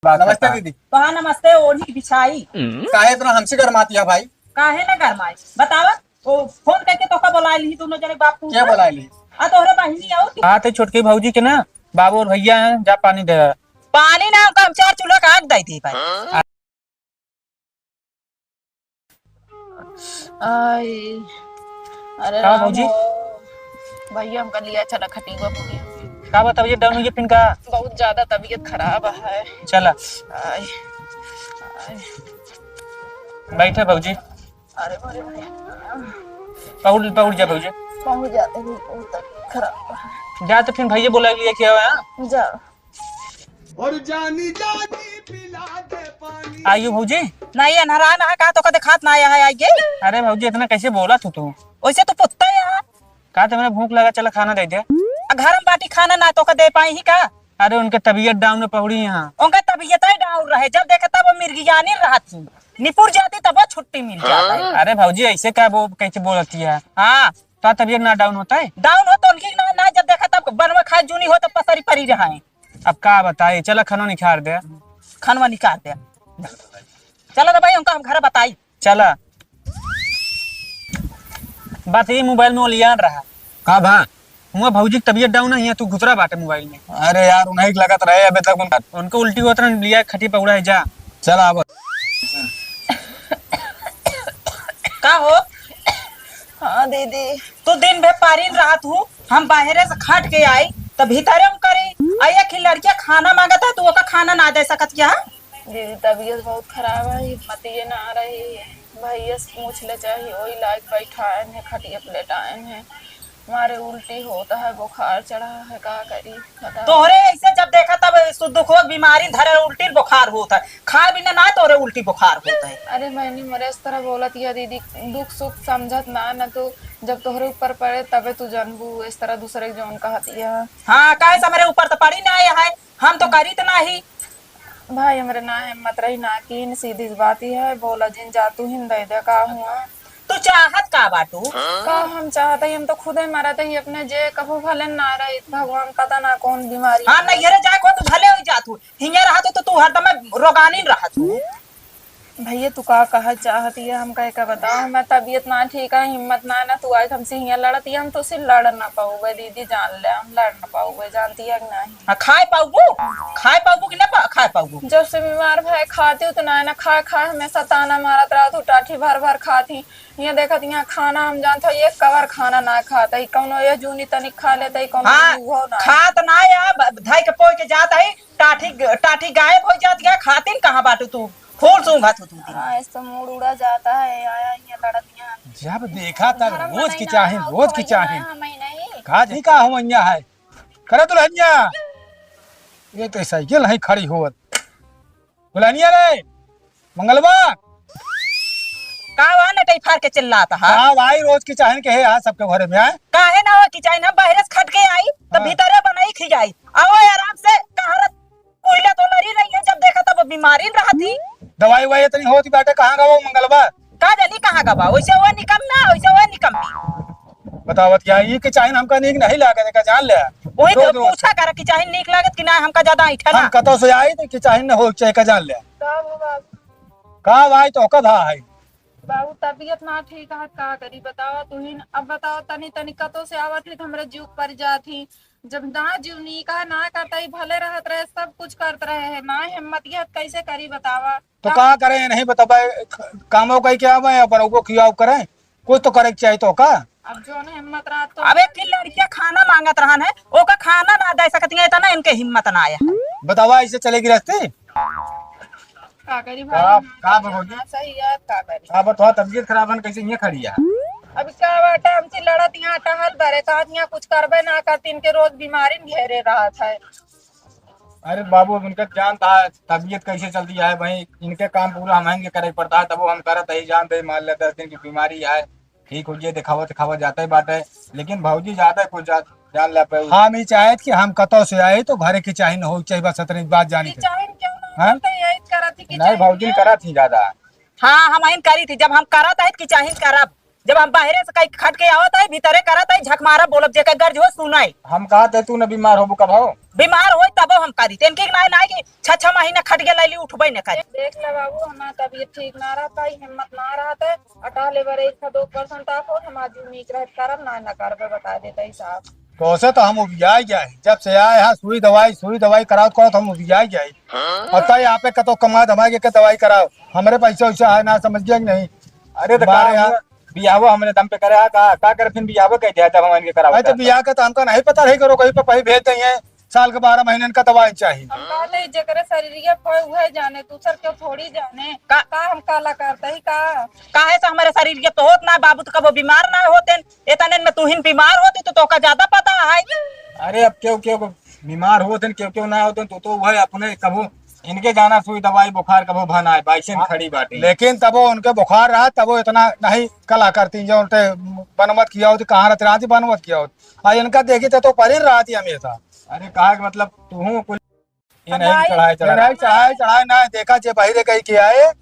नमस्ते दीदी। कहा नमस्ते ओढ़ी बिछाई काहे इतना हमसे गरमाती है भाई? काहे ना गरमाई बतावा। ओ फोन करके तो का बोला ली दोनों जने बापू क्या बोला ली? आ तोहरे बहिनी आओ हाँ तो छोटकी भाजी के ना बाबू और भैया हैं, जा पानी दे। पानी ना हम चार चूल्हा का आग दई थी भाई। आई अरे हाँ राम भौजी। हो। भैया हमका लिया चला खटीवा पुड़िया। का बा तबीयत डाउन हुई फिर का? बहुत ज्यादा तबीयत खराब है। चला आई आई बैठे भाजी। अरे अरे अरे, पहुड़ पहुड़ जा भाजी। पहुंच जाते ही बहुत तबीयत खराब है। जा तो फिर भैया बोला लिया क्या है? जा और जानी जानी पिला दे पानी। आयु भाजी। नहीं अनहरा ना का तो कदे खात ना आया है आई गे। अरे भाजी इतना कैसे बोला तू? वैसे तो पुत्ता है कहा तो मैंने भूख लगा, चला खाना दे दे। घर में बाटी खाना ना तो का दे पाई ही का। अरे उनके तबीयत डाउन में पहुड़ी यहाँ। उनका तबीयत ही डाउन रहे जब देखा तब मिर्गियानी रहती निपुर जाती तब छुट्टी मिल जाता है। अरे भाजी ऐसे क्या वो कैसे बोलती है? हाँ तो तबीयत ना डाउन होता है? डाउन हो तो उनकी ना जब देखा तब बनवा खा जूनी हो तब पसरी परी रहा है। अब का बताए, चला खाना निखार दे। खनवा निकाल दे। चलो तो भाई उनका हम घर बताई। चला बात ये मोबाइल में लिया रहा का भा? हुआ भाजी की तबीयत डाउन है, तू घुतरा बाटे मोबाइल में। अरे यार उन्हें लगत रहे अबे तक उनका। उनको उल्टी होता लिया खटी पकड़ा है। जा चल अब का हो हाँ दीदी। तू दिन भर पारीन रात हूँ हम बाहर से खाट के आई तो भीतर हम करे आया कि लड़कियां खाना मांगता है तू ओका खाना ना दे सकत क्या? दीदी तबीयत बहुत खराब है, हिम्मत ये ना आ रही है। भैया से पूछ ले चाहिए वही लायक बैठाए हैं खटिया प्लेटाए हैं। हमारे उल्टी होता है, बुखार चढ़ा है, का करी बता। तोहरे ऐसे जब देखा तब दुख बीमारी धरे उल्टी बुखार होता है, खा भी ना तोहरे उल्टी बुखार होता है। अरे मैंने मरे इस तरह बोलत या दीदी, दुख सुख समझत ना तो जब तोहरे ऊपर पड़े तबे तू जानबू इस तरह दूसरे के जौन कहती है। हाँ काहे से मेरे ऊपर तो पड़ी ना आया है, हम तो करी तो नहीं। भाई हमारे ना हिम्मत रही ना की सीधी बात ही है, बोला जिन जा तू हिंद दे का हुआ। तू चाहत का बाटू? का हम चाहते ही हम तो खुद ही मरते ही अपने जे कभू भले ना रहे भगवान पता ना कौन बीमारी। हाँ नहीं जाए को तू भले हो जात हूँ हिंगे रहा तो तू हरदम रोगानी रहत हूँ। भैया तू का कहा चाहती है हम कह का बताओ। मैं तबीयत ना ठीक है, हिम्मत ना तू आज हमसे हिंया लड़ती है, हम तो सिर्फ लड़ ना पाओगे दीदी, जान ले हम लड़ ना पाओगे, जानती है कि नहीं। हाँ खाए पाऊबू कि ना खाए पाऊबू? जब से बीमार भाई खाती हूँ तो ना खा खा हमेशा ताना मारत रहा तू, टाठी भर भर खाती। यहाँ देखा यहाँ खाना हम जानते एक कवर खाना ना खाता ही, कौनो ये जूनी तनिक खा लेते हाँ खात ना या धाई के पोई के जात है टाठी गायब हो जाती है, खाती कहाँ बाटू तू फूल सूंघत हो तू। हाँ इससे मूड उड़ा जाता है, आया यहाँ लड़तियाँ जब देखा तब रोज की चाहे रोज की चाहे नहीं कहा जी का हम अन्या है करे तो लहनिया ये तो साइकिल नहीं खड़ी होत बुलानिया रे मंगलवा का वहाँ नटई फाड़ के चिल्लाता है। हाँ भाई रोज की चाहन के है यहाँ सबके घरे में है। काहे ना हो कि चाहे ना बाहर से खट के आई तो भीतरे बनाई खिजाई आओ आराम से कहारत कोयला तो लड़ी रही है, जब देखा तब बीमारी रहती। दवाई ववाई इतनी होती बाटे कहाँ गवा मंगलवा? का जानी कहाँ गवा, वैसे वो निकम ना वैसे वो निकम। बतावत क्या ये कि चाहे हमका नीक नहीं लागे देखा जान ले। वही तो पूछा कर कि चाहे नीक लागत कि ना हमका ज्यादा ऐठा हम ना। कतो से आई तो कि चाहे न हो चाहे का जान ले। का भाई तो का धा है बाबू तबीयत ना ठीक है, का करी बताओ तू ही। अब बताओ तनी तनी कतो से आवत है हमरे जीव पर जाती, जब ना जीव नीका ना करता ही भले रहत रहे सब कुछ करते रहे है ना हिम्मत ये कैसे करी बतावा। तो का करे नहीं बता कामों का क्या मैं अपन को खियाव करे कुछ तो करे चाहिए तो का। अब जो ने हिम्मत रहा तो अबे कि लड़कियां खाना मांगत रहन है ओका खाना ना दे सकती है इतना इनके हिम्मत ना आया। बतावा ऐसे चलेगी रास्ते का करी का भाई सही है का करी। का बता तबीयत खराब है कैसे ये खड़ी है? अब क्या बाटे हमसे लड़त यहाँ टहल भरे का यहाँ कुछ करबे ना करती, इनके रोज बीमारी घेरे रहा था। अरे बाबू उनका जान था तबीयत कैसे चलती है भाई, इनके काम पूरा हमें करे पड़ता है तब हम करत ही जानते मान ले 10 दिन की बीमारी है ठीक हो जाए दिखावा जाता ही बात है, लेकिन भाजी ज्यादा कुछ जान ले पाए। हाँ मैं चाहे कि हम कतो से आए तो घरे की चाहे न हो चाहे बस इतनी बात जानी थी। हाँ? यही करत थी कि नहीं भाजी करा थी ज्यादा। हाँ हम इन करी थी जब हम करत है कि चाहे करब जब हम बाहर से कहीं खट के आवत है भीतरे करत है झक मारा बोलब जे गर्ज हो सुनाई हम कहा थे तू न बीमार होबू कब हो। बीमार होई तब हम करी तेनके ना कि 6 महीना खट के लैली उठबे न करी। देख ले बाबू हमारा तबीयत ठीक ना रहता है, हिम्मत ना रहता है, अटा लेबर 1-2% आप हो हमारी उम्मीद रह करब ना करबे बता देता ही साहब। तो उसे तो हम उपजाई जाए जब से आए हैं सुई दवाई कराओ तो हम उपजाई जाए और यहाँ पे कतो कमा धमा के दवाई कराओ हमारे पैसे वैसे है ना समझ गया नहीं। अरे तो हमारे यहाँ बियाहो हमने दम पे करे का कर फिर बियाहो कह दिया तब हम इनके कराओ। तो बियाह का तो हमको नहीं पता रही करो कहीं पे पैसे भेज देंगे साल के 12 महीने का दवाई चाहिए। हम कहते जकरे शरीर खोए हुए जाने दूसर क्यों थोड़ी जाने का हम काला करता ही का काहे से हमारे शरीर के तो होत ना बाबू तो कबो बीमार ना होते इतने में तू हिन बीमार होती तो का ज्यादा पता है। अरे अब क्यों क्यों बीमार होते क्यों ना होते तो वह अपने कबो इनके जाना सुई दवाई बुखार कबो भना है बाइसन खड़ी बाटे। लेकिन तब वो उनके बुखार रहा तब वो इतना नहीं कला करती जो उनके बनमत किया होती कहाँ रहती रहा बनमत किया होती आज इनका देखी तो पर ही रहा थी हमेशा। अरे कहा कि मतलब तू कुल ये नहीं हमारी- चढ़ाए ना देखा जे बाहरे कहीं किया है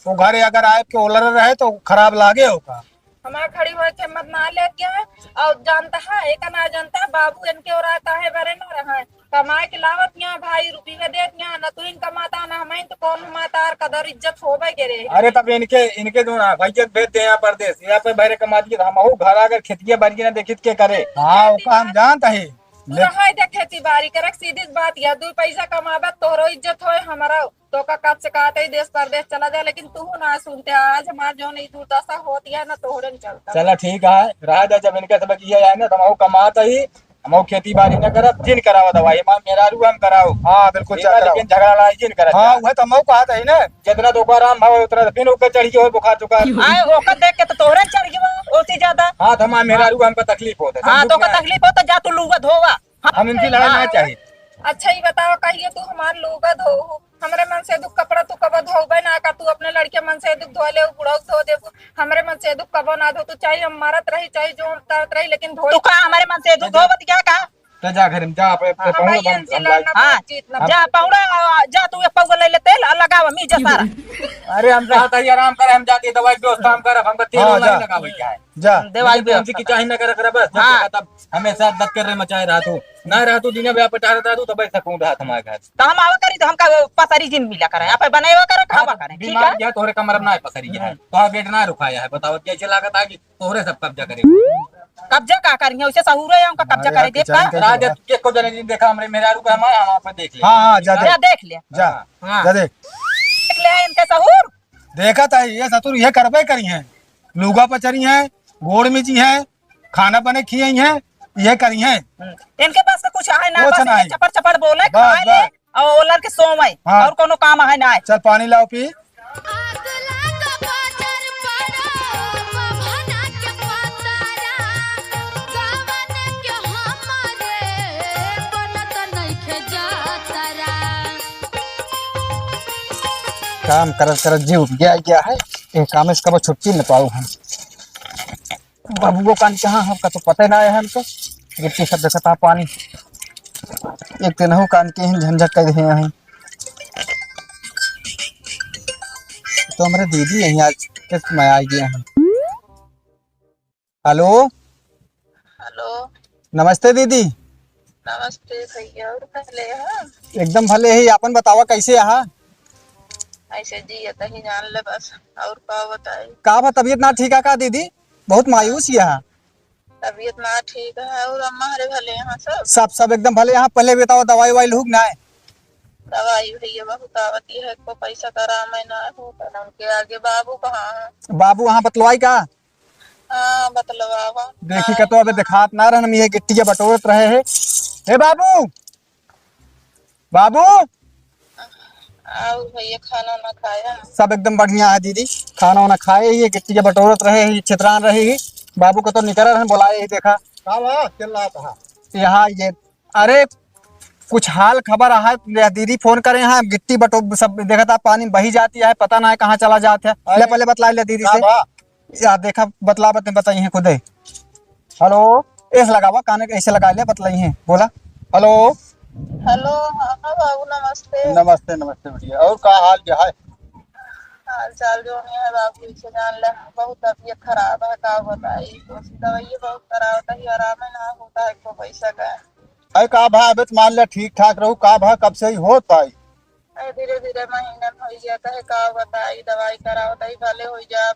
वो घरे अगर आए के ओलर रहे तो खराब लागे होगा। हमारा खड़ी हुए के मत ना ले क्या है और जानता है एक ना जानता है बाबू इनके और आता है बरे न रहा कमाए के लावत यहाँ भाई रुपये देत यहाँ न तू इन कमाता ना हमें तो कौन हमाता और कदर इज्जत हो गए रे। अरे तब इनके जो ना भाई भेज दे यहाँ परदेश यहाँ पे बहरे कमा दिए हम घर अगर खेतिया बारी ना देखित के करे। हाँ उसका हम जानता ही रहा दे खेती बाड़ी करे सीधी बात या 2 पैसा कमाबे तोरो इज्जत होए हमारा तो का कब से कहते ही देश परदेश चला जाए लेकिन तू ना सुनते आज हमार जो नहीं दुर्दशा होती है ना तोहरे चलता। चला ठीक है रहा जा जब इनके सब किया जाए ना तो हम कमाता ही हम खेती बाड़ी न करब जिन कराओ दवाई मेरा रू हम कराओ। हाँ बिल्कुल लेकिन झगड़ा लड़ाई जिन कर। हाँ वह तो मैं कहा था ही ना जितना तो आराम भाव उतना फिर ऊपर चढ़ गई हो बुखार चुखार आए ओकर देख के तो तोहरे चढ़ गयो ओसी ज्यादा। हाँ तो मेरा रू हमको तकलीफ होता है। हां तो का तकलीफ हो तो जा तू लूगत होगा हम इनकी लड़ाई ना चाहिए। अच्छा ही बताओ कहिए तू हमार लोगा धो हमरे मन से दुख कपड़ा तू कब धोबे ना कर तू अपने लड़के मन से दुख धो ले बुढ़ऊ धो दे हमरे मन से दुख कब ना धो तू चाहे हम मारत रही चाहे जो तरत रही लेकिन धो तू का हमारे मन से दुख होवत क्या का तो जा घर में जा पे जा पौड़ा जा तू पौगा ले ले तेल लगावा मी जा सारा। अरे हम चाहता ही आराम करे हम जाती दवाई व्यवस्था हम करब हमको तेल हाँ, नहीं लगावे क्या है जा दवाई दवाई हमसे की चाहे ना करे बस जब हाँ। तब हमेशा दत कर रहे मचाए रहा तू ना रहा तू दिन व्याप पटा रहा तू तब सकूं रहा हमारे घर तो हम आवा करी तो हमका पसारी जिन मिला करे यहाँ पे बनाएवा करे खावा करे ठीक बीमार है। या तोहरे कमर ना है पसरी है तो बेट ना रुकाया है बताओ कैसे लागत है कि तोहरे सब कब्जा करे कब्जा का करिए उसे सहूरे है उनका कब्जा करे देख का राजा के को जने दिन देखा हमरे मेरा रुका हम वहां पे देख लिया। हाँ हाँ जा जा देख ले जा हाँ जा देख देख ले इनके सहूर देखा था ये सतुर ये करबे करी है लुगा पचरी है गोड़ मिची है खाना बने खिए है ये करी है इनके पास तो कुछ है ना कुछ बस नहीं। चपर चपर बोले बस, खाए ले बस। और ओलर के सोमय हाँ। और कोनो काम है ना चल पानी लाओ पी काम करत करत जी उठ गया है ये काम से कब छुट्टी न पाऊ हम बाबू कान कहाँ हमका तो पता ना है हमको गिट्टी सब देखता पानी एक दिन हो कान के झंझट कर रहे हैं तो हमारे दीदी यहीं आज किस में आ गए हैं। हेलो हेलो नमस्ते दीदी नमस्ते भैया और पहले हाँ एकदम भले ही अपन बतावा कैसे यहाँ ऐसे जी ही जान ले बस और का बताई का बा तबीयत ना ठीक है का दीदी बहुत मायूस यहाँ तबीयत ना ठीक है और अम्मा हरे भले यहाँ सब एकदम भले यहाँ पहले बताओ दवाई वाई लूग ना है दवाई भैया बहुत आवती है को पैसा करा मैं ना हो उनके आगे बाबू कहाँ है बाबू वहाँ बतलवाई का हाँ बतलवा देखी का तो अबे दिखात ना रहन ये गिट्टी के बटोरत रहे है हे बाबू बाबू और भैया खाना ना खाया सब एकदम बढ़िया है दीदी खाना वाना खाए ही गिट्टी के बटोरत रहे ही छितरान रहे ही बाबू को तो निकल रहे बुलाए ही देखा यहाँ ये अरे कुछ हाल खबर है दीदी फोन करे हैं गिट्टी बटो सब देखा था पानी बही जाती है पता ना है कहाँ चला जाता है ले पहले बतला ले दीदी से या देखा बतला बताई है खुद हेलो ऐसे लगा हुआ कान ऐसे लगा लिया बतलाई है बोला हेलो हेलो हाँ बाबू नमस्ते नमस्ते नमस्ते भैया और का हाल क्या है हाल चाल जो नहीं है बाबू से जान ले, बहुत तबीयत खराब है, का बताई दवाई बहुत खराब है, आराम ही ना होता है, को पैसा का अरे का भाई अबे तो मान ले ठीक ठाक रहू का भाई कब से ही होत भाई धीरे धीरे महीना हो जाता है, का बताई दवाई कराओ तही भले हो जा।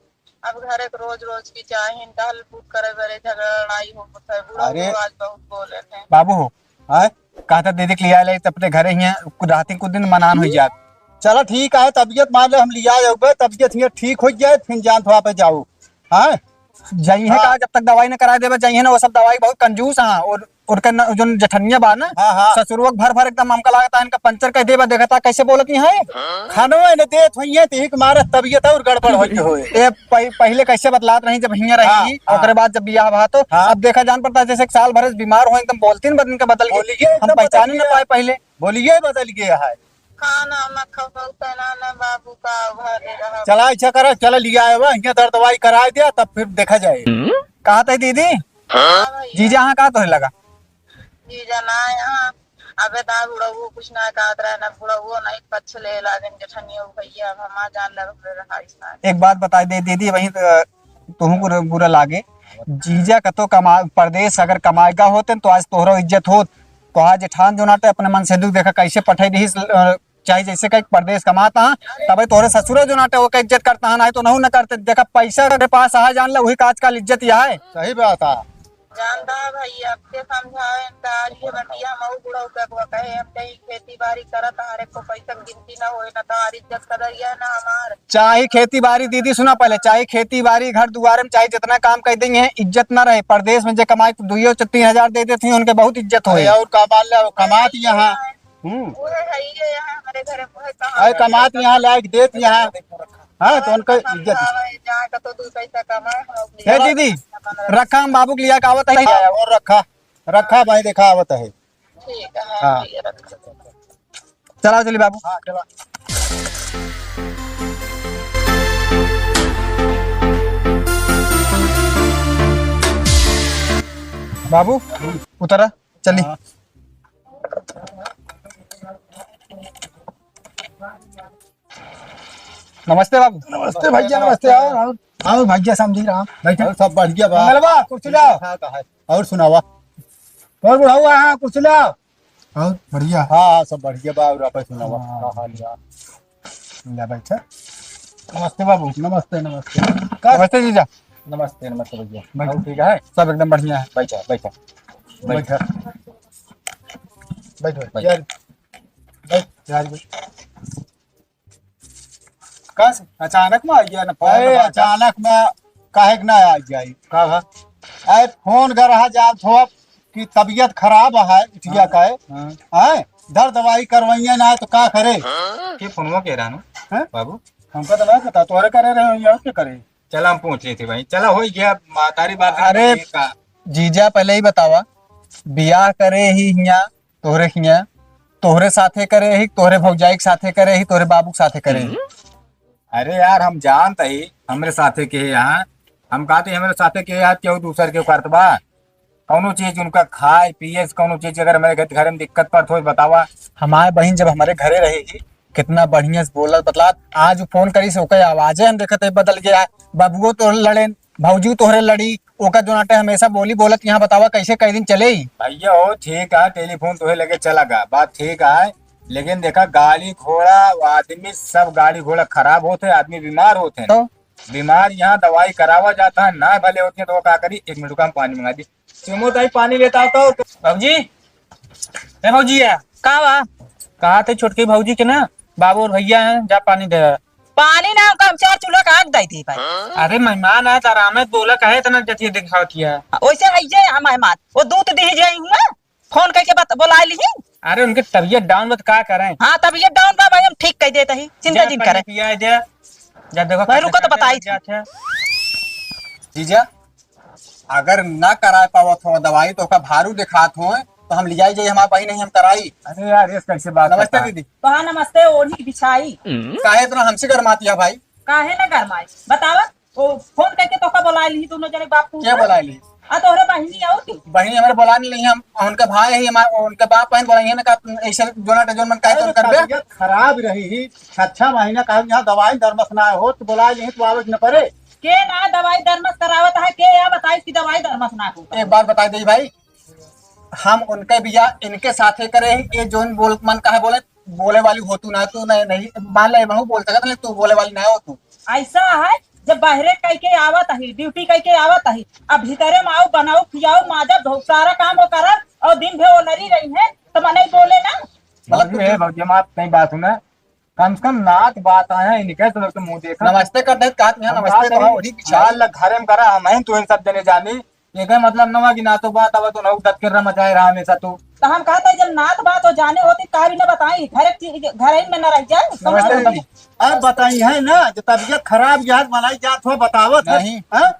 अब घरे के रोज रोज की चाहे टहल फूट करे बड़े झगड़ा लड़ाई हो है, बुरा अरे आज बहुत बोले थे। बाबू हो है कहा था दीदी के लिया ले अपने घरे ही हैं, राती कुछ दिन मनान हो जात। चलो ठीक है तबीयत मान ले हम लिया जाओगे, तबीयत ये ठीक हो जाए फिर जान थोड़ा पे जाओ। हाँ जाइए हाँ। कहा जब तक दवाई न करा देवे जाइए ना, वो सब दवाई बहुत कंजूस है। और का जो जठनिया बा ना हाँ हाँ ससुरवक भर भर एकदम हमका लागता है इनका पंचर कह देवा, देखा था कैसे बोलत नहीं है। खानो ने देत होइए ते एक मारत तबीयत और गड़बड़ होई होए। ये पहले कैसे बतलात नहीं जब हियां रही हाँ, और बाद जब बियाह हुआ तो हाँ। अब देखा जान पड़ता है जैसे एक साल भर से बीमार हो एकदम बोलती न बदन का बदल बोलिए, गई, हम एकदम पहचान बदल ही ना गया। पाए पहले। बोलिए बदल गया है। खाना मत खाओ बहुत है ना बाबू का भरे रहा। चला अच्छा करो चलो लिया आए यहाँ दर्द दवाई करा दिया तब फिर देखा जाए। कहा था दीदी हाँ भैया जीजा हाँ कहा तो लगा जी जाना यहाँ अबे दा बुढ़ा वो कुछ ना काट रहा है ना बुढ़ा वो नहीं पछ ले लागन जठनियो भैया हम जान लग रहा इसना। एक बात बता दे दीदी वही तुहू को बुरा लागे, जीजा का तो कमा परदेश अगर कमाएगा होते तो आज तोहरा इज्जत होत। तो आज जेठान जो नाटे अपने मन से दुख देखा कैसे पठाई दी चाहे जैसे का परदेश कमाता है तब तोहरे ससुर जो नाटे वो का इज्जत करता है, ना तो नहीं न करते। देखा पैसा के पास आ जान ला वही का आजकल इज्जत यह है। सही बात है। जानता है भैया अब के समझावे तार ये बतिया हम बुढ़ा का कहे हम कहीं खेती बाड़ी करत हरे को पैसा गिनती ना होए ना तार इज्जत कदरिया ना हमार। चाहे खेती बाड़ी दीदी सुना पहले, चाहे खेती बाड़ी घर दुआरे में चाहे जितना काम कर देंगे इज्जत ना रहे। परदेश में जो कमाए तो 2-3 हजार देते थे उनके बहुत इज्जत हो। और कमा ले कमात यहाँ वो है ये यहाँ हमारे घर में अरे कहाँ कमात यहाँ लायक देत यहाँ। हाँ तो उनका इज्जत जहाँ का तो 2 पैसा कमाए हे दीदी रखा हम बाबू के लिया कावत है। हाँ, और रखा रखा भाई देखा आवत है। ठीक है हाँ। भैया रख दो। चला चलिए बाबू। हाँ चला। बाबू उतरा चली। नमस्ते बाबू। नमस्ते भैया नमस्ते। आओ भैया समझी रहा बैठा सब बढ़िया बा। मलबा कुछ लाओ और सुनावा और बुढ़ावा हाँ कुछ लाओ। और बढ़िया हाँ सब बढ़िया बा। और आप सुनावा ले बैठा। नमस्ते बाबू। नमस्ते नमस्ते नमस्ते जीजा। नमस्ते नमस्ते भैया। बैठो ठीक है सब एकदम बढ़िया है। बैठा बैठा बैठा बैठो यार कस अचानक में आ गया ना अरे फोन अचानक में काहे के ना आ जाई का भा अरे फोन कर रहा जा थोड़ा कि तबीयत खराब है इटिया का है दर दवाई करवाइए ना तो का करे। के फोनवा कह रहा हैं? बाबू हमको तो नहीं पता तोहरे करे रहे हो या क्या करे। चला हम पूछ रहे थे भाई, चला हो गया तारी बात। अरे जीजा पहले ही बतावा बियाह करे ही हिया तोहरे साथे करे ही तोहरे भौजाई के साथे करे ही तोहरे बाबू के साथे करे ही। अरे यार हम जानते ही हमरे साथे के यहाँ हम कहते हमारे साथे के यहाँ क्यों दूसर के करतबा कौनो चीज उनका खाए पिए कौनो चीज अगर हमारे घर में दिक्कत पर हो बतावा। हमारे बहन जब हमारे घरे रहेगी कितना बढ़िया से बोला बतला। आज फोन करी से ओके आवाजे हम देखते बदल गया है। बबुओ तो लड़े भौजू तोहरे लड़ी ओका जो नाटे हमेशा बोली बोलत यहाँ बतावा कैसे कई दिन चले ही। भैया हो ठीक है टेलीफोन तो लगे चला गा बात ठीक है, लेकिन देखा गाड़ी घोड़ा आदमी सब गाड़ी घोड़ा खराब होते आदमी बीमार होते हैं। तो बीमार यहाँ दवाई करावा जाता है ना भले होती है तो वो क्या करी 1 मिनट का हम पानी मंगा दी चुमो ताई पानी लेता होता तो भाजी ए भाजी है का बा कहा थे छोटकी भाजी के ना बाबू और भैया हैं जा पानी दे। पानी ना हम 4 चूल्हा का आग दई थी भाई। अरे मेहमान है तारा में बोला कहे तना जतिया दिखाओ किया। वैसे है जे हम मेहमान वो दूध दी जाई हुआ फोन करके बुला ली। अरे उनके तबीयत डाउन मत का करें। हाँ तब ये डाउन बा भाई हम ठीक कह देता ही चिंता जिन करे। पिया है जा जा देखो भाई रुको तो बताई थी। अच्छा जीजा अगर ना करा पावत हो दवाई तो का भारू दिखात हो तो हम लिजाई जाइए हमारा बहन नहीं हम कराई। अरे यार ये कैसे बात नमस्ते करता है? दीदी। तो हाँ नमस्ते ओढ़ी बिछाई काहे इतना हमसे गरमाती है भाई। काहे ना गरमाई बतावा वो फोन करके तो का बुला ली दोनों जने बापू क्या बुलाई ली। तोहरे बहिनी आओ थी बहनी हमारे बोलानी नहीं, हम उनके भाई है, हमारे उनके बाप बहन बोलाई ना, का ऐसे जोना जोन मन काहे तो कर दे। तबीयत खराब रही ही 6 महीना का यहाँ दवाई दरमस ना हो तो बुलाए नहीं तो आवे न पड़े। के ना दवाई दरमस करावत है के या बताई कि दवाई दरमस ना को एक बार बता दे भाई, हम उनके बिया इनके साथे करे ही, ये जोन बोल मन काहे बोले वाली हो तू ना, तू नहीं मान ले मैं बोल सकत नहीं, तू बोले वाली ना हो तू। ऐसा है जब बाहरे कह के आवत है ड्यूटी कह के आवत है, अब भीतरे में आओ बनाओ खियाओ माजा धो सारा काम हो कर और दिन भर वो लड़ी रही है तो मने बोले ना। मतलब ये भौजी हम आप कहीं बात सुना, कम से कम नाक बात आया इनके तो मुंह देखा नमस्ते कर दे, कहा तुम्हें नमस्ते तो वही चाल घरे में करा हम तो इन सब जने जानी, ये का मतलब नवा की ना तो बात अब तो नौ दत कर मचाए रहा हमेशा तू। तो हम कहते हैं जब नात बात हो जाने होती का भी न बताई घर ही में न रह जाए समझते नमस्ते। अब बताई है ना जो तबीयत खराब याद बनाई जात हो बतावत है नहीं। हाँ?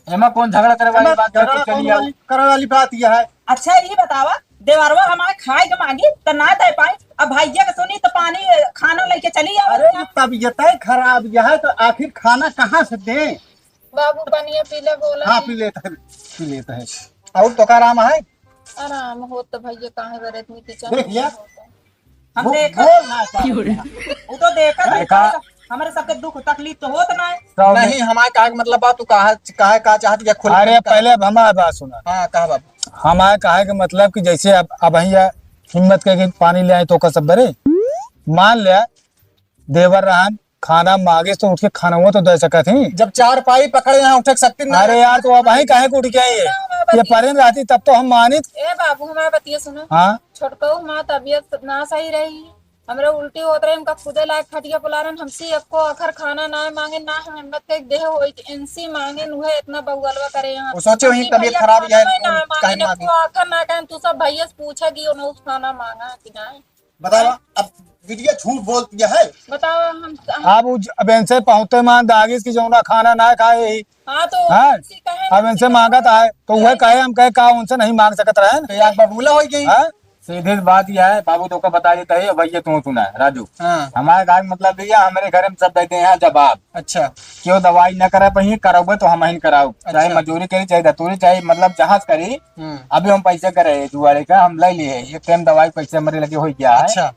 एमा कौन झगड़ा करे वाली बात झगड़ा करके कौन चली आओ। करे वाली बात यह है। अच्छा ये बतावा देवरवा हमारे खाए के मांगी तो ना दे पाई, अब भैया के सुनी तो पानी खाना लेके चली अरे आओ। तबीयत खराब यह है तो आखिर खाना कहाँ से दे। बाबू पनिया पीले बोला हाँ कि पी लेता है। और तो का आराम है। आराम हो तो भैया कहाँ बरत में किचन देख लिया? हम देखा वो तो देखा हमारे सबके दुख तकलीफ तो होत ना है। नहीं हमारे कहा मतलब बात तू कहा चाहती है खुल। अरे पहले अब हमारे बात सुना, हाँ कहा बाबू। हमारे कहा के मतलब कि जैसे अब भैया हिम्मत करके पानी ले आए तो का सब बरे मान लिया देवर रहन खाना मांगे तो उठ के खाना हुआ तो दे सका थी। जब 4 पाई पकड़े यहाँ उठ सकती नहीं। अरे यार तो अब वही काहे को उठ के आई ये परेन रहती तब तो हम मानित। ए बाबू हमारे बतिया सुनो, हाँ छोटको हमारा तबीयत ना सही रही, हमरे उल्टी होत रहे, हमका खुदे लायक खटिया पुलारन, हमसे एको अखर खाना ना मांगे ना हम हिम्मत के देह होई इनसी मांगे नुहे इतना बहुगलवा करे यहाँ। वो सोचे वही तबीयत भैया खराब खाना है में ना काहे मांगे मांगे। एको अखर ना कहें, तू सब भैया से पूछा कि उन्होंने उस खाना मांगा कि ना। बतावा अब विदिया झूठ बोलती है। बताओ हम अब इनसे पहुंचते मान दागिस की जौना खाना ना खाए ही। हाँ तो हाँ इनसे कहे ना अब इनसे मांगा था तो वह कहे हम कहे का उनसे नहीं मांग सकत रहे तो यार बबूला हो गई। हाँ? सीधे सी बात यह है बाबू तो का बता देता है भैया तू सुना है राजू। हाँ हमारे घर में मतलब भैया हमारे घर में सब देते हैं जवाब, अच्छा क्यों दवाई न करे पहिए करोगे तो हम ही कराओ, चाहे अच्छा। मजदूरी करी चाहे दतूरी चाहे मतलब जहाज करी। अभी हम पैसे करे जुआरे का हम ले लिए ये टाइम दवाई पैसे हमारे लगे हो गया है। अच्छा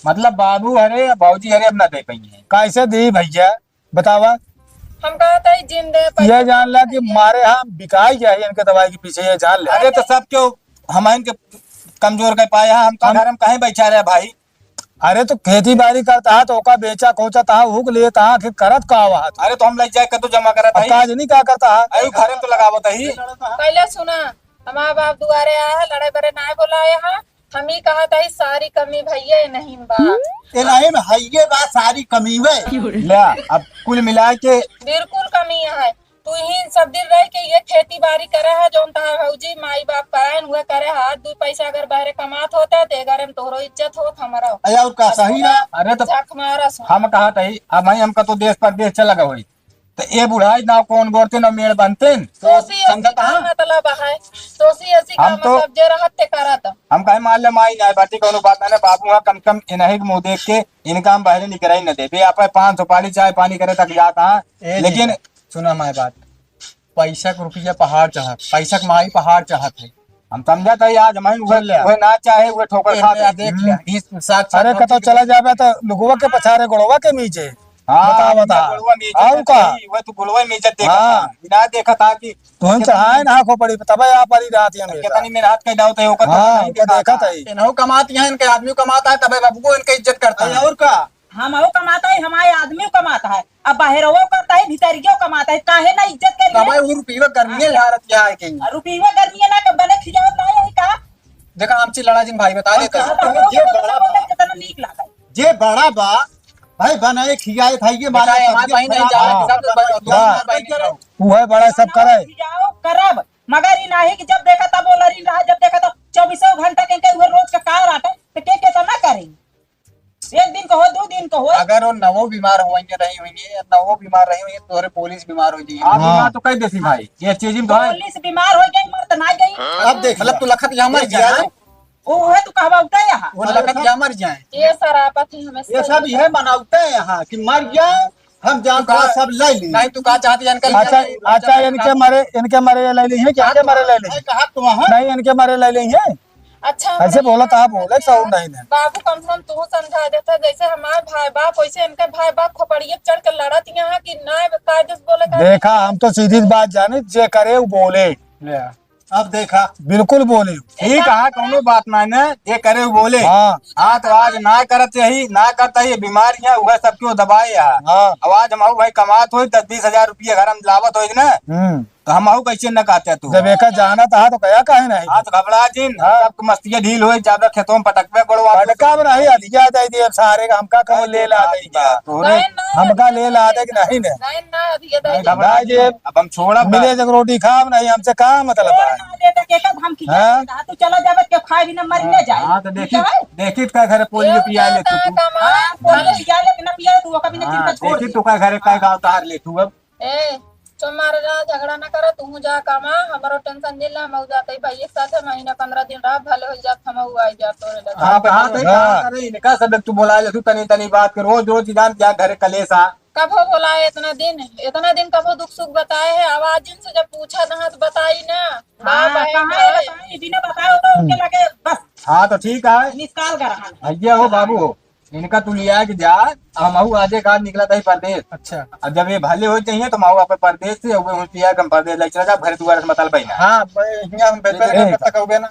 मतलब बाबू हरे बाबूजी हरे अब न दे पाइए। कैसे दी भैया बतावा। हम कहते हैं जिंदे ये जान ला कि मारे यहाँ बिकाई जाए इनके दवाई के पीछे ये जान ले। अरे तो सब क्यों हम इनके कमजोर कर पाया हम घर में कहीं बैठा रहे भाई। अरे तो खेती बाड़ी करता है तो ओका बेचा कोचा था हुक लिए था कि करत का हुआ अरे तो हम ले जाए कतो जमा करा था काज नहीं क्या करता है। अरे घर में तो लगावत ही। पहले सुना हमारा बाप दुआरे आया है लड़ाई बड़े ना बोला यहाँ, हम ही कहा था इस सारी कमी भैया नहीं बाप इलाही में हइये बा सारी कमी में। ले अब कुल मिला के बिल्कुल कमी है। तू ही सब दिन रह के ये खेती बाड़ी करे है जो भौजी माई बाप करे हुए करे हाथ 2 पैसा अगर बाहर कमात होता तो घर में तोरो इज्जत होत हमारा। अया और का सही ना। अरे तो झक मारा सो हम कहा था अब भाई हमका तो देश पर देश चला गई तो ये बुढ़ाई ना कौन गोरते ना मेड़ बनते सोसी ऐसी का मतलब है, सोसी ऐसी का हम तो- मतलब जे रहत ते करत। हम कहे मान ले माई ना बाटी कोनो बात ना बाबू कम से कम इन्हीं के मुंह देख के इनका हम बाहर निकल ही न दे बे आप 500 पाली चाय पानी करे तक जाता है। लेकिन सुना हमारी बात, पैसा के रुपया पहाड़ चढ़त, पैसा के माई पहाड़ चढ़त है। हम समझा था आज हमारे वह ना चाहे वह ठोकर खा देख लिया 20 सात अरे कतो चला जाबे तो लुगवा के पछारे गोड़वा के नीचे। हाँ बता। और का? वह तो गुलवा में इज्जत देखा हाँ। था। बिना देखा था कि तुम चढ़ाए ना खो पड़ी तब आप परी रात ही हमेशा। कितनी मेरे हाथ का डाउट है ओकर हाँ उनका देखा था ही। इन्हों कमाती है, इनके आदमी कमाता है तब बाबू को इनकी इज्जत करता है। और का हम कमाता है हमारे आदमी कमाता है, अब बाहर करता है भीतरियो कमाता है, काहे ना इज्जत तब करिए। वो रुपये गर्मी भारत क्या है कहीं रुपये गर्मी ना के बने खिजावत ना यही का देखा हमसे लड़ा जिन भाई बता देते हैं। कितना नीक लागा जे बड़ा बा भाई बनाए खियाए भाई ये मारा बताए, हमारे भाई नहीं जा रहे, सब लोग दो हमारे भाई नहीं जाओ। वो है बड़ा सब करे। खिजाओ करब मगर ई नाही कि जब देखा तब बोल रही रहा, जब देखा तो 24 घंटा के हुए रोज का कार आटे तो के तो ना करेंगे। एक दिन कहो 2 दिन कहो अगर वो नवो बीमार होंगे रही होंगे या नवो बीमार रही होंगे तो पुलिस बीमार हो जाएगी। आप बीमार तो कह देसी भाई ये चीज में तो है। पुलिस बीमार हो गई मर तो ना गई। अब देख मतलब तू लखत यहाँ मर जाए, वो है तू कहवा उठा यहाँ वो लखत यहाँ मर जाए। ये सरापत ही हमें ये सब यह मनाते हैं यहाँ कि मर जाओ हम जानते हैं सब ले ली नहीं तू कहा चाहती है अंकल? अच्छा अच्छा, इनके मरे ले ली है क्या? इनके मरे ले ली? कहा तो वहाँ नहीं, इनके मरे ले ली है। अच्छा ऐसे बोला था, बोले सौ नहीं ने। बाबू कम से कम तू समझा देता, जैसे हमारे भाई बाप वैसे इनके भाई बाप खोपड़िए चढ़ के लड़त यहाँ की ना कायदे से बोले का। देखा, हम तो सीधी बात जाने, जे करे वो बोले, ले। अब देखा बिल्कुल बोले। ठीक है, कोनो बात माने ये करे वो बोले। हाँ हाँ तो आज ना करत यही ना करता ये बीमारियां वह सब क्यों दबाए है। हाँ। अब आज हम भाई कमात हो 10-20 हजार रुपये घर हम लावत हो ना, तो हम कैसे न कहते तू? जब एक जाना था तो कया काहे नहीं? हाँ तो घबरा जिन सबको मस्तिया ढील हो ज्यादा खेतों में पटकवे पड़ो पटका में नहीं अधिका दे दिए सारे का, हमका कहो ले ला दे क्या? हमका ले ला दे कि नहीं ने? नहीं ना अभी ये दे घबरा जी। अब हम छोड़ा मिले जब रोटी खाओ नहीं, हमसे कहा मतलब है? ना दे तो केका धमकी हाँ? देता, तू चला जावे के खाए भी न मर न जाए। हाँ तो ठीक है? देखी का घर पोलियो पिया ले तू हाँ, बोले पिया ले कि न पिया तू कभी न चिंता छोड़ देखी दे। तू का घर का गाँव तार ले तू अब। ए तुम्हारे जा झगड़ा ना करो, तू जा कामा हमारो टेंशन नहीं ला, हम जाते भाई एक साथ महीना 15 दिन रह भले हो जात हम आई जा तोरे लगा। हाँ तो इनका सब तू बोला ले तू तनी तनी बात कर, रोज रोज जान क्या घर कलेश आ। कब हो बोला है इतना दिन कब हो दुख सुख बताए है, आवाज से जब पूछा था तो बताई ना। हाँ, कहाँ है बताएं, बिना बताए तो उनके लगे बस हाँ तो ठीक है, निकाल कर रहा। भैया हो बाबू हो इनका तू लिया कि जा। हम आजे काज निकला था परदेश। अच्छा। अब जब ये भले हो चाहिए तो माऊ आप परदेश से पिया कम परदेश लग चला जा घर दुआर से मतलब भाई ना। हाँ हम तक हो गए ना।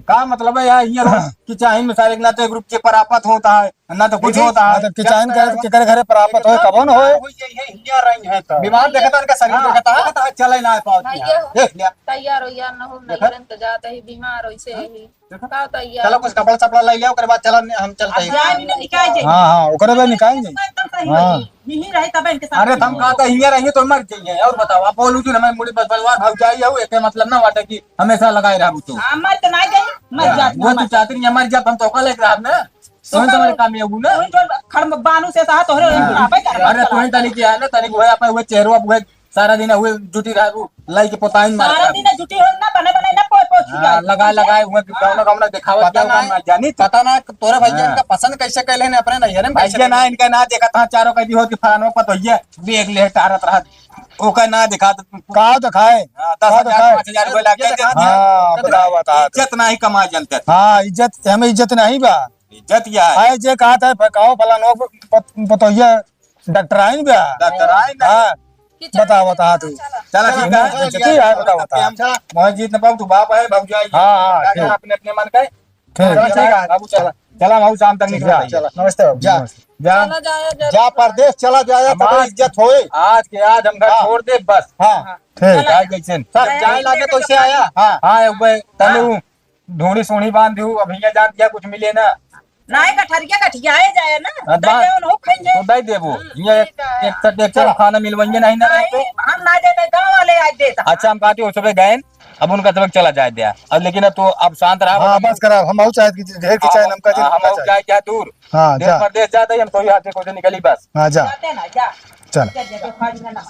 का मतलब है यार ये कि चाहे मिसाल ना तो ग्रुप के परापत होता है ना तो कुछ होता है। मतलब किचाइन के घरे प्राप्त होए कबो न होए। बीमार देखा था उनका शरीर देखा था चले ना पाती भैया हो, देख लिया। तैयार हो यार न हो नहीं तो जाते ही बीमार हो से ही का तैयार। चलो कुछ कपड़ा सपड़ा ले लिया, उसके बाद चलो हम चलते हैं। जाए भी न निकाल जाए। हाँ हाँ, ओकरे बे निकालेंगे। एकदम सही हाँ। होई। नहीं रही तब इनके साथ। अरे हम कहा था हियर रहिए तो मर जाइए। और बताओ आप बोलू तू हमें मुड़ी बस बलवार भाग जाइए हो एक मतलब ना वाटे की हमेशा लगाए रहू तू। हाँ, मर तो नहीं जाए, मर जात वो तू चाहती नहीं मर जा, हम तो का लेकर आप ना तो हमारे काम में हो ना। खड़ बानू से साथ तोहरे आपे कर। अरे तू तनी की है ना तनी हुए आप हुए चेहरो आप हुए सारा दिन हुए जुटी रहू लाई के पोताइन मार सारा दिन जुटी हो ना बने बने ना पोछ जाए। लगा लगाए हुए गावना गावना दिखावत क्या ना जानी पता ना तोरे भैया इनका पसंद कैसे कैले ने अपने नहीं रे भैया ना इनका ना देखा था चारों कदी हो कि फलानो पत होइए बेग ले टारत रहा ओका ना दिखा का तो खाए। 10,000 5,000 रुपए लग गए। हाँ बताओ बताओ। इज्जत नहीं कमा जनते हाँ इज्जत, हमें इज्जत नहीं बा। इज्जत या है आए जे कहा था कहो फलानो बतौया डॉक्टर आइन बा। डॉक्टर आए ना। हाँ बताओ बता तू। चलो ठीक है इज्जत ही है, बताओ बता। मोह जीत न पाऊ तू बाप है भाग जाइए। हाँ, हाँ, ठीक। अपने अपने मन का ठीक है। बाबू चला चला बाबू शाम तक निकला चला नमस्ते बाबू, जा। नमस्ते। जा चला जाया जा परदेश चला जाए तब हमार- इज्जत होए। आज के आज हम घर छोड़ दे बस। हाँ ठीक। क्या जैसे सर जाए लागे तो इसे आया। हाँ हाँ तनु ढूंढी सोनी बांध दू अभी जान दिया कुछ मिले ना नाय कठरिया कठियाए जाए ना। हाँ, बात- दे उन हो खाएंगे। तो दे देबो ये एक सट एक सट खाना मिलवाएंगे नहीं ना नहीं, हम ना देते गांव वाले आज देता। अच्छा हम कहते हो सुबह गए अब उनका तबक चला जाए दिया अब लेकिन अब तो अब शांत रहा। हाँ बस करा, हम आऊ चाहे ढेर की चाहे नमका जी हम जाए क्या दूर हाँ देश जा। परदेश जाते ही हम तो यहाँ से कुछ निकली बस। हाँ जा जाते ना जा। चल। जा, जा, जा, खा जी ना।